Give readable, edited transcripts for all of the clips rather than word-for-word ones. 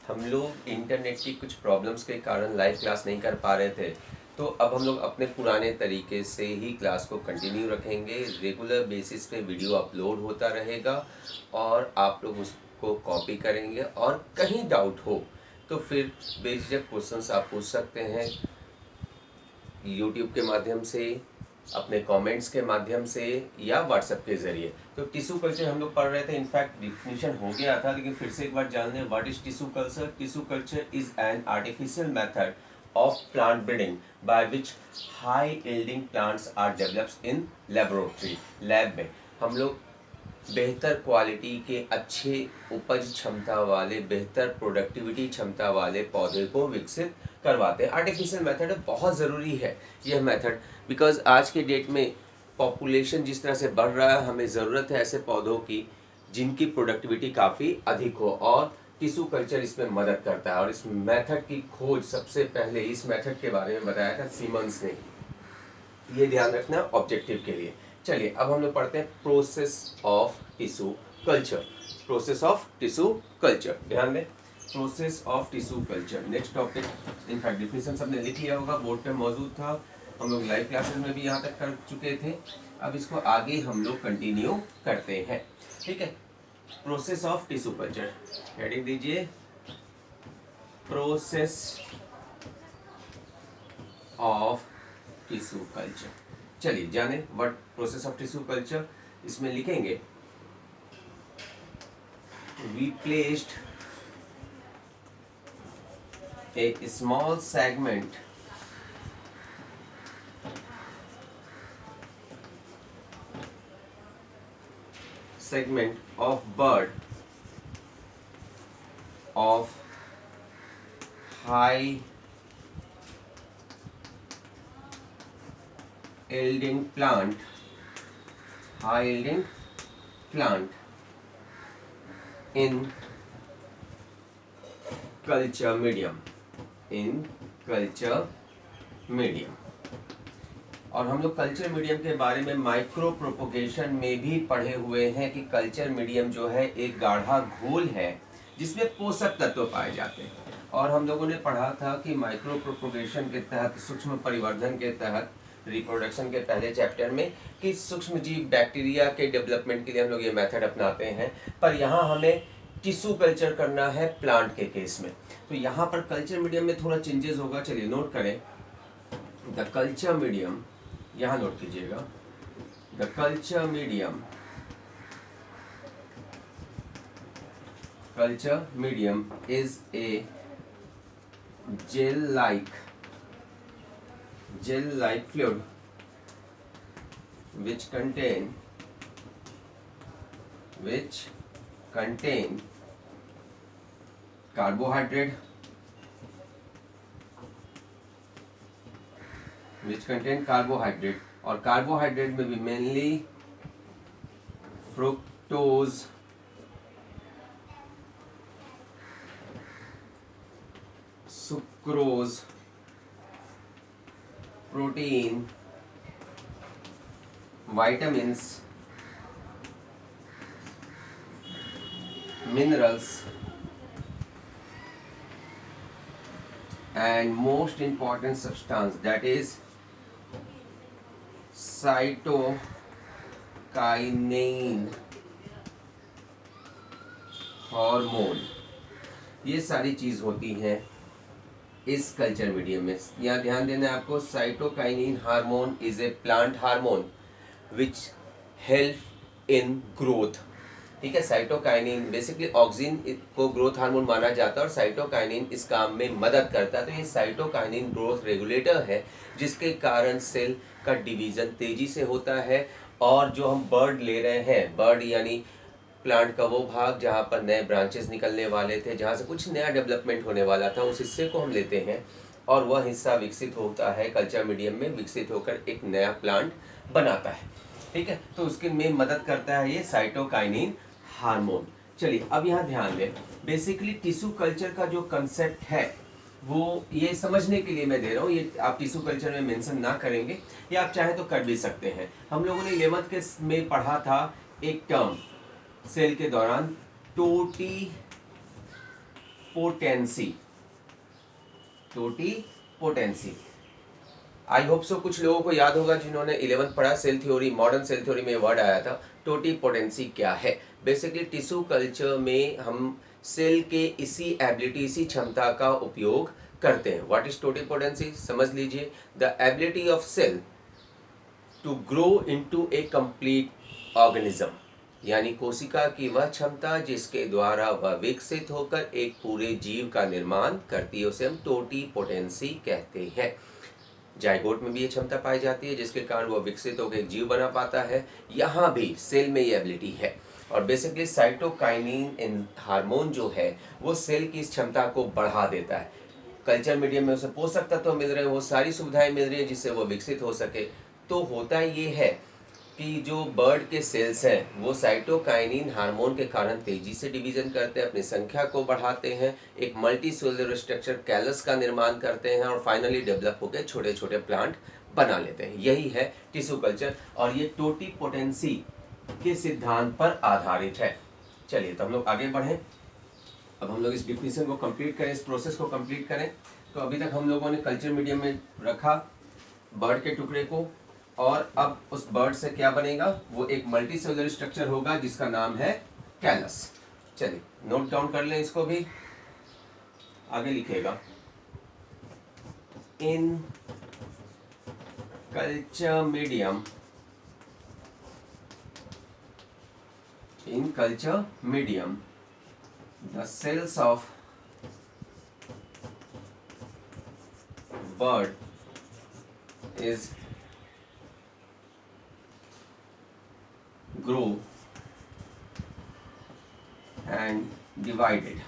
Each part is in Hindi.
हम लोग इंटरनेट की कुछ प्रॉब्लम्स के कारण लाइव क्लास नहीं कर पा रहे थे, तो अब हम लोग अपने पुराने तरीके से ही क्लास को कंटिन्यू रखेंगे। रेगुलर बेसिस पे वीडियो अपलोड होता रहेगा और आप लोग उसको कॉपी करेंगे, और कहीं डाउट हो तो फिर बेझिझक क्वेश्चंस आप पूछ सकते हैं यूट्यूब के माध्यम से, अपने कमेंट्स के माध्यम से, या व्हाट्सएप के ज़रिए। तो टिश्यू कल्चर हम लोग पढ़ रहे थे, इनफैक्ट डिफिनीशन हो गया था, लेकिन फिर से एक बार जान लें what is tissue culture. Tissue culture is an artificial method of plant breeding by which high yielding plants are developed in laboratory. Lab में हम लोग बेहतर क्वालिटी के, अच्छे उपज क्षमता वाले, बेहतर प्रोडक्टिविटी क्षमता वाले पौधे को विकसित करवाते हैं। आर्टिफिशियल मेथड बहुत ज़रूरी है यह मेथड, बिकॉज आज के डेट में पॉपुलेशन जिस तरह से बढ़ रहा है, हमें ज़रूरत है ऐसे पौधों की जिनकी प्रोडक्टिविटी काफ़ी अधिक हो, और टिश्यू कल्चर इसमें मदद करता है। और इस मेथड की खोज सबसे पहले, इस मेथड के बारे में बताया था सीमंस ने। ये ध्यान रखना ऑब्जेक्टिव के लिए। चलिए अब हम लोग पढ़ते हैं process of tissue culture. Process of tissue culture, ध्यान दें, process of tissue culture next topic. In fact definition सबने लिख लिया होगा, बोर्ड पे मौजूद था, हम लोग लाइव क्लासेस में भी यहाँ तक कर चुके थे। अब इसको आगे हम लोग कंटिन्यू करते हैं, ठीक है। Process of tissue culture, heading दीजिए प्रोसेस ऑफ टिश्यू कल्चर। चलिए जाने what process of tissue culture. इसमें लिखेंगे we placed a small segment of bird of high yielding plant in culture medium, और हम लोग कल्चर मीडियम के बारे में माइक्रो प्रोपोगेशन में भी पढ़े हुए हैं कि कल्चर मीडियम जो है एक गाढ़ा घोल है जिसमें पोषक तत्व पाए जाते हैं। और हम लोगों ने पढ़ा था कि माइक्रो प्रोपोगेशन के तहत, सूक्ष्म परिवर्धन के तहत, रिप्रोडक्शन के पहले चैप्टर में, कि सूक्ष्म जीव बैक्टीरिया के डेवलपमेंट के लिए हम लोग ये मेथड अपनाते हैं। पर यहाँ हमें टिश्यू कल्चर करना है प्लांट के केस में, तो यहाँ पर कल्चर मीडियम में थोड़ा चेंजेस होगा। चलिए नोट करें, द कल्चर मीडियम, यहाँ नोट कीजिएगा, the culture medium is a gel like fluid which contain carbohydrate, और कार्बोहाइड्रेट में भी mainly fructose, sucrose, protein, vitamins, minerals, and most important substance, that is cytokinin hormone. ये सारी चीज़ होती हैं इस कल्चर मीडियम में। यहाँ ध्यान देना है आपको, cytokinin hormone is a plant hormone which help in growth, ठीक है। साइटोकाइनिन बेसिकली ऑक्सिन को ग्रोथ हार्मोन माना जाता है, और साइटोकाइनिन इस काम में मदद करता है। तो ये साइटोकाइनिन ग्रोथ रेगुलेटर है, जिसके कारण सेल का डिवीज़न तेजी से होता है। और जो हम बर्ड ले रहे हैं, बर्ड यानी प्लांट का वो भाग जहाँ पर नए ब्रांचेस निकलने वाले थे, जहाँ से कुछ नया डेवलपमेंट होने वाला था, उस हिस्से को हम लेते हैं, और वह हिस्सा विकसित होता है कल्चर मीडियम में, विकसित होकर एक नया प्लांट बनाता है, ठीक है। तो उसके में मदद करता है ये साइटोकाइनिन हार्मोन। चलिए अब यहाँ ध्यान दें, बेसिकली टिश्यू कल्चर का जो कंसेप्ट है वो ये समझने के लिए मैं दे रहा हूँ, ये आप टिश्यू कल्चर में मेंशन ना करेंगे, या आप चाहे तो कर भी सकते हैं। हम लोगों ने 11th के में पढ़ा था एक टर्म सेल के दौरान, potency, totipotency. I hope so कुछ लोगों को याद होगा जिन्होंने 11th पढ़ा, cell theory, modern cell theory में वर्ड आया था। टोटीपोटेंसी क्या है? बेसिकली टिश्यू कल्चर में हम सेल के इसी एबिलिटी, इसी क्षमता का उपयोग करते हैं। What is totipotency? समझ लीजिए, the ability of cell to grow into a complete organism, यानी कोशिका की वह क्षमता जिसके द्वारा वह विकसित होकर एक पूरे जीव का निर्माण करती है, उसे हम टोटीपोटेंसी कहते हैं। जाइगोट में भी ये क्षमता पाई जाती है जिसके कारण वह विकसित होकर एक जीव बना पाता है। यहाँ भी सेल में ये एबिलिटी है। और बेसिकली साइटोकाइनिन हार्मोन जो है वो सेल की इस क्षमता को बढ़ा देता है। कल्चर मीडियम में उसे पोषक तत्व मिल रहे हैं, वो सारी सुविधाएं मिल रही है जिससे वो विकसित हो सके। तो होता ये है कि जो बर्ड के सेल्स हैं वो साइटोकाइनिन हार्मोन के कारण तेजी से डिवीजन करते हैं, अपनी संख्या को बढ़ाते हैं, एक मल्टी सेलुलर स्ट्रक्चर कैलस का निर्माण करते हैं और फाइनली डेवलप होकर छोटे छोटे प्लांट बना लेते हैं। यही है टिश्यू कल्चर और ये टोटीपोटेंसी के सिद्धांत पर आधारित है। चलिए तो हम लोग आगे बढ़ें। अब हम लोग इस डिफिनेशन को कंप्लीट करें, इस प्रोसेस को कंप्लीट करें। तो अभी तक हम लोगों ने कल्चर मीडियम में रखा बर्ड के टुकड़े को, और अब उस बर्ड से क्या बनेगा? वो एक मल्टी सेलुलर स्ट्रक्चर होगा जिसका नाम है कैलस। चलिए नोट डाउन कर लें इसको भी, आगे लिखेगा in culture medium, in culture medium the cells of bird is grow and divided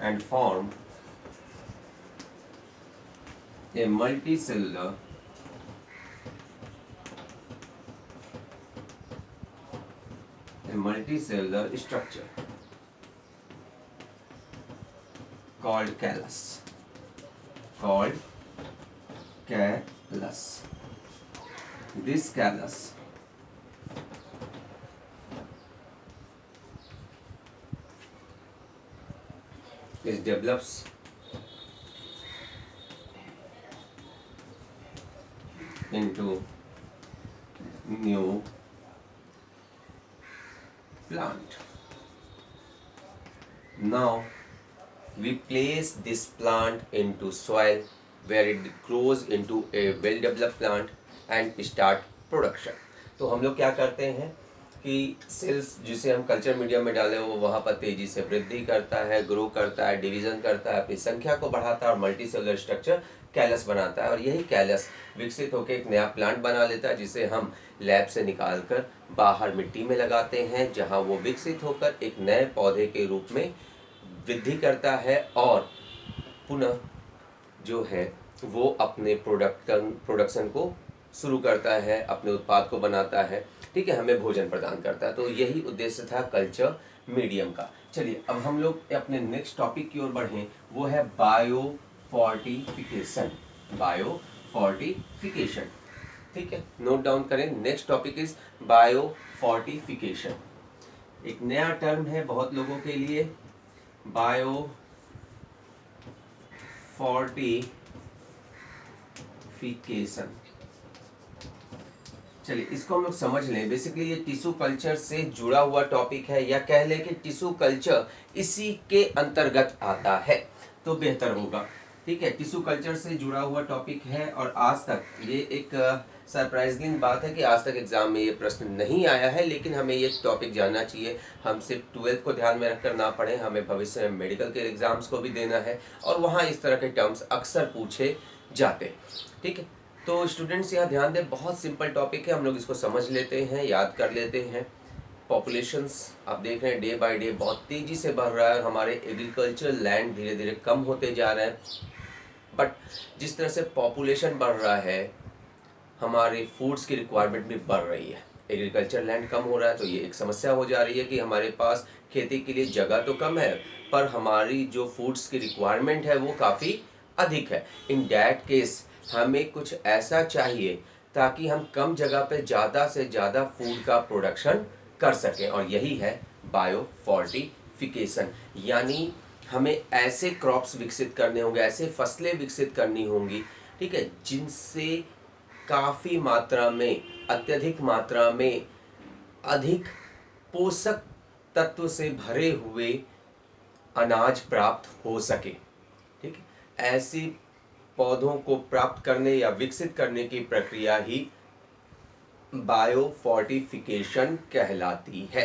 and form a multicellular structure called callus. This callus develops into new plant. Now we place this plant into soil where it grows into a well developed plant and start production. तो हम लोग क्या करते हैं कि सेल्स जिसे हम कल्चर मीडियम में डाले वो वहाँ पर तेजी से वृद्धि करता है, ग्रो करता है, डिवीजन करता है, अपनी संख्या को बढ़ाता है और मल्टी सेलुलर स्ट्रक्चर कैलस बनाता है। और यही कैलस विकसित होकर एक नया प्लांट बना लेता है जिसे हम लैब से निकालकर बाहर मिट्टी में लगाते हैं, जहाँ वो विकसित होकर एक नए पौधे के रूप में वृद्धि करता है और पुनः जो है वो अपने प्रोडक्शन को शुरू करता है, अपने उत्पाद को बनाता है, ठीक है, हमें भोजन प्रदान करता है। तो यही उद्देश्य था कल्चर मीडियम का। चलिए अब हम लोग अपने नेक्स्ट टॉपिक की ओर बढ़ें, वो है बायोफोर्टिफिकेशन। बायोफोर्टिफिकेशन, ठीक है, नोट डाउन करें। Next topic is biofortification. एक नया टर्म है बहुत लोगों के लिए, बायोफोर्टिफिकेशन। चलिए इसको हम लोग समझ लें। बेसिकली ये टिश्यू कल्चर से जुड़ा हुआ टॉपिक है, या कह लें कि टिश्यू कल्चर इसी के अंतर्गत आता है तो बेहतर होगा, ठीक है। टिश्यू कल्चर से जुड़ा हुआ टॉपिक है और आज तक ये एक सरप्राइजिंग बात है कि आज तक एग्जाम में ये प्रश्न नहीं आया है, लेकिन हमें ये टॉपिक जानना चाहिए। हम सिर्फ 12th को ध्यान में रखकर ना पढ़ें, हमें भविष्य में मेडिकल के एग्जाम्स को भी देना है और वहाँ इस तरह के टर्म्स अक्सर पूछे जाते हैं, ठीक है। तो स्टूडेंट्स यहाँ ध्यान दें, बहुत सिंपल टॉपिक है, हम लोग इसको समझ लेते हैं, याद कर लेते हैं। पॉपुलेशंस आप देख रहे हैं डे बाय डे बहुत तेज़ी से बढ़ रहा है और हमारे एग्रीकल्चर लैंड धीरे धीरे कम होते जा रहे हैं। बट जिस तरह से पॉपुलेशन बढ़ रहा है हमारे फूड्स की रिक्वायरमेंट भी बढ़ रही है। एग्रीकल्चर लैंड कम हो रहा है तो ये एक समस्या हो जा रही है कि हमारे पास खेती के लिए जगह तो कम है पर हमारी जो फूड्स की रिक्वायरमेंट है वो काफ़ी अधिक है। इन डैट केस हमें कुछ ऐसा चाहिए ताकि हम कम जगह पे ज़्यादा से ज़्यादा फूड का प्रोडक्शन कर सकें। और यही है बायो फोर्टिफिकेशन। यानी हमें ऐसे क्रॉप्स विकसित करने होंगे, ऐसे फसलें विकसित करनी होंगी, ठीक है, जिनसे काफ़ी मात्रा में, अत्यधिक मात्रा में, अधिक पोषक तत्व से भरे हुए अनाज प्राप्त हो सके। ठीक है, ऐसी पौधों को प्राप्त करने या विकसित करने की प्रक्रिया ही बायो फोर्टिफिकेशन कहलाती है।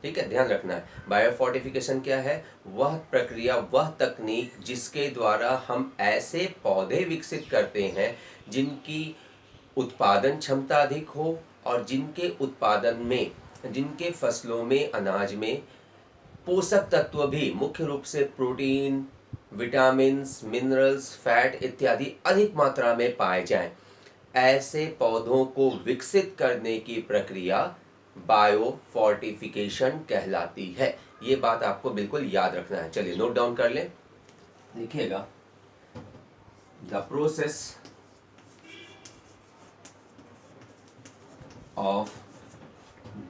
ठीक है, ध्यान रखना है। बायो फोर्टिफिकेशन क्या है? वह प्रक्रिया, वह तकनीक जिसके द्वारा हम ऐसे पौधे विकसित करते हैं जिनकी उत्पादन क्षमता अधिक हो और जिनके उत्पादन में, जिनके फसलों में, अनाज में पोषक तत्व भी, मुख्य रूप से प्रोटीन, विटामिन्स, मिनरल्स, फैट इत्यादि अधिक मात्रा में पाए जाएं। ऐसे पौधों को विकसित करने की प्रक्रिया बायो फोर्टिफिकेशन कहलाती है। ये बात आपको बिल्कुल याद रखना है। चलिए नोट डाउन कर लें, लिखिएगा। The process of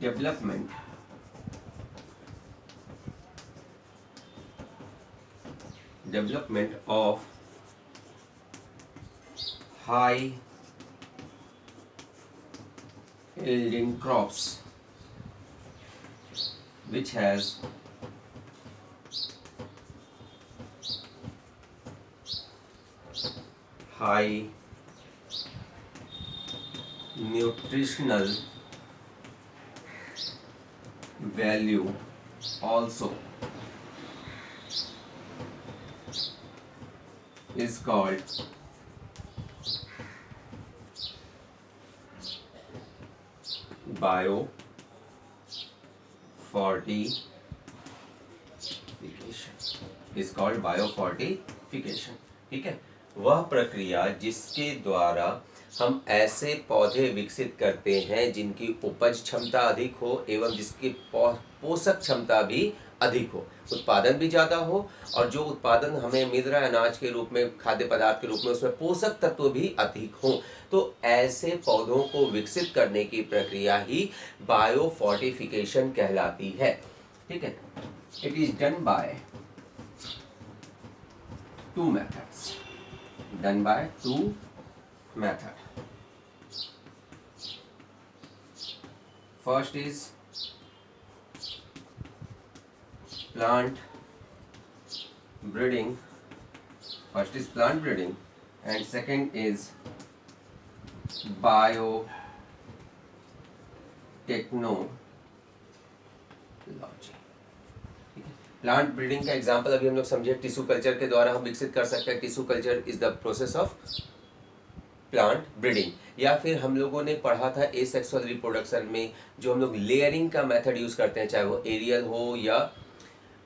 development of high yielding crops which has high nutritional value also is called bio fortification. Is called bio fortification. ठीक है, वह प्रक्रिया जिसके द्वारा हम ऐसे पौधे विकसित करते हैं जिनकी उपज क्षमता अधिक हो एवं जिसकी पोषक क्षमता भी अधिक हो, उत्पादन भी ज़्यादा हो, और जो उत्पादन हमें मिल रहा है अनाज के रूप में, खाद्य पदार्थ के रूप में, उसमें पोषक तत्व भी अधिक हो। तो ऐसे पौधों को विकसित करने की प्रक्रिया ही बायो फोर्टिफिकेशन कहलाती है। ठीक है, it is done by two methods. Done by two method. First is plant breeding. First is plant breeding and second is biotechnology. Plant breeding का एग्जांपल अभी हम लोग समझे, टिश्यू कल्चर के द्वारा हम विकसित कर सकते हैं। Tissue culture is the process of plant breeding. या फिर हम लोगों ने पढ़ा था एसेक्सुअल रिप्रोडक्शन में जो हम लोग लेयरिंग का मेथड यूज करते हैं, चाहे वो एरियल हो या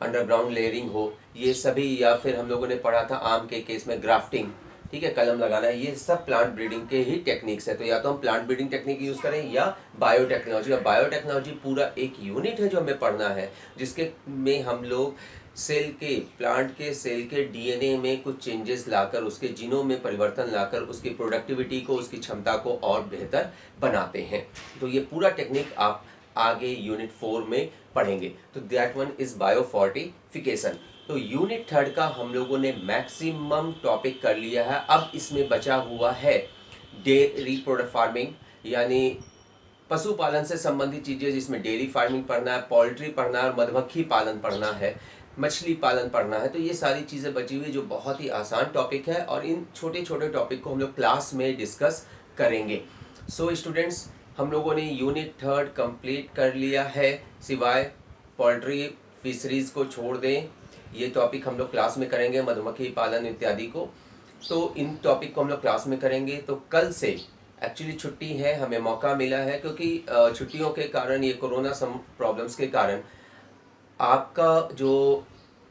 अंडरग्राउंड लेयरिंग हो, ये सभी। या फिर हम लोगों ने पढ़ा था आम के केस में ग्राफ्टिंग, ठीक है, कलम लगाना, ये सब प्लांट ब्रीडिंग के ही टेक्निक्स है। तो या तो हम प्लांट ब्रीडिंग टेक्निक यूज करें या बायोटेक्नोलॉजी। और बायोटेक्नोलॉजी पूरा एक यूनिट है जो हमें पढ़ना है, जिसके में हम लोग सेल के, प्लांट के सेल के डीएनए में कुछ चेंजेस लाकर, उसके जीनोम में परिवर्तन लाकर उसकी प्रोडक्टिविटी को, उसकी क्षमता को और बेहतर बनाते हैं। तो ये पूरा टेक्निक आप आगे यूनिट 4 में पढ़ेंगे। तो that one is bio fortification. तो यूनिट 3 का हम लोगों ने मैक्सिमम टॉपिक कर लिया है। अब इसमें बचा हुआ है डेयरी प्रोडक्ट फार्मिंग, यानी पशुपालन से संबंधित चीज़ें, जिसमें डेयरी फार्मिंग पढ़ना है, पोल्ट्री पढ़ना है, और मधुमक्खी पालन पढ़ना है, मछली पालन पढ़ना है। तो ये सारी चीज़ें बची हुई जो बहुत ही आसान टॉपिक है, और इन छोटे छोटे टॉपिक को हम लोग क्लास में डिस्कस करेंगे। सो स्टूडेंट्स, हम लोगों ने यूनिट 3 कंप्लीट कर लिया है, सिवाय पोल्ट्री फिशरीज़ को छोड़ दें। ये टॉपिक हम लोग क्लास में करेंगे, मधुमक्खी पालन इत्यादि को। तो इन टॉपिक को हम लोग क्लास में करेंगे। तो कल से एक्चुअली छुट्टी है, हमें मौका मिला है, क्योंकि छुट्टियों के कारण, ये कोरोना प्रॉब्लम्स के कारण आपका जो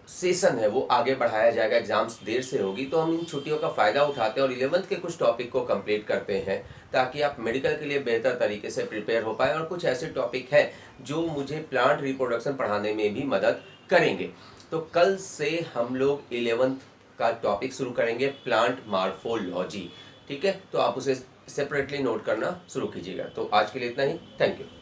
सेशन है वो आगे बढ़ाया जाएगा, एग्जाम्स देर से होगी। तो हम इन छुट्टियों का फ़ायदा उठाते हैं और 11th के कुछ टॉपिक को कंप्लीट करते हैं, ताकि आप मेडिकल के लिए बेहतर तरीके से प्रिपेयर हो पाए। और कुछ ऐसे टॉपिक हैं जो मुझे प्लांट रिप्रोडक्शन पढ़ाने में भी मदद करेंगे। तो कल से हम लोग 11th का टॉपिक शुरू करेंगे, प्लांट मार्फोलॉजी। ठीक है, तो आप उसे सेपरेटली नोट करना शुरू कीजिएगा। तो आज के लिए इतना ही। Thank you.